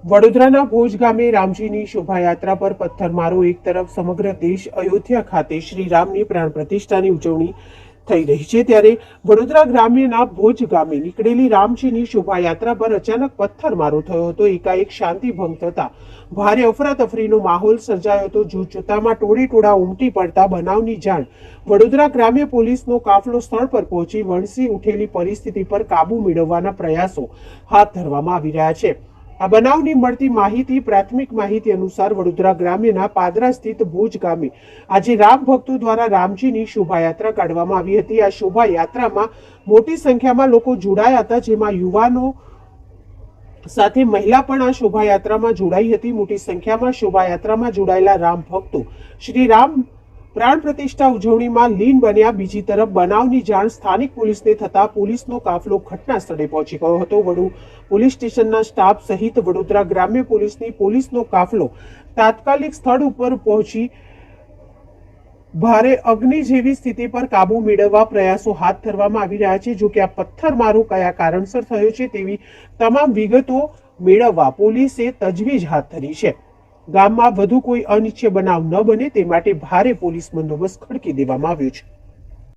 વડોદરાના ભુજ ગામે રામજીની શોભાયાત્રા પર પથ્થરમારો. એક તરફ સમગ્ર દેશ અયોધ્યા ખાતે શ્રી રામની પ્રાણ પ્રતિષ્ઠાની ઉજવણી થઈ રહી છે, ત્યારે વડોદરા ગ્રામ્યના ભુજ ગામે નીકળેલી રામજીની શોભાયાત્રા પર અચાનક પથ્થરમારો થયો હતો. એકાએક શાંતિ ભંગ થતા ભારે અફરાતફરીનો માહોલ સર્જાયો હતો. જોતજોતામાં ટોળેટોળા ઉમટી પડતા બનાવની જાણ વડોદરા ગ્રામ્ય પોલીસનો કાફલો સ્થળ પર પહોંચી વણસી ઉઠેલી પરિસ્થિતિ પર કાબુ મેળવવાના પ્રયાસો હાથ ધરવામાં આવી રહ્યા છે. આ બનાવની મળતી પ્રાથમિક માહિતી અનુસાર વડોદરા ગ્રામ્યના પાદરા સ્થિત ભુજ ગામે આજે રામ ભક્તો દ્વારા રામજીની શોભાયાત્રા કાઢવામાં આવી હતી. આ શોભાયાત્રામાં મોટી સંખ્યામાં લોકો જોડાયા હતા, જેમાં યુવાનો સાથે મહિલા પણ આ શોભાયાત્રામાં જોડાઈ હતી. મોટી સંખ્યામાં શોભાયાત્રામાં જોડાયેલા રામ ભક્તો શ્રી રામ પ્રાણ પ્રતિષ્ઠા ઉજવણીમાં લીન બન્યા. બીજી તરફ બનાવની જાણ સ્થાનિક પોલીસને થતા પોલીસનો કાફલો ઘટના સ્થળે પહોંચી ગયો હતો. વડુ પોલીસ સ્ટેશનના સ્ટાફ સહિત વડોદરા ગ્રામ્ય પોલીસનો કાફલો તાત્કાલિક સ્થળ ઉપર પહોંચી ભારે અગ્નિ જેવી સ્થિતિ પર કાબુ મેળવવા પ્રયાસો હાથ ધરવામાં આવી રહ્યા છે. જો કે આ પથ્થરમારો કયા કારણસર થયો છે તેવી તમામ વિગતો મેળવવા પોલીસે તજવીજ હાથ ધરી છે. ગામમાં વધુ કોઈ અનિચ્છનીય બનાવ ન બને તે માટે ભારે પોલીસ બંદોબસ્ત ખડકી દેવામાં આવ્યો છે.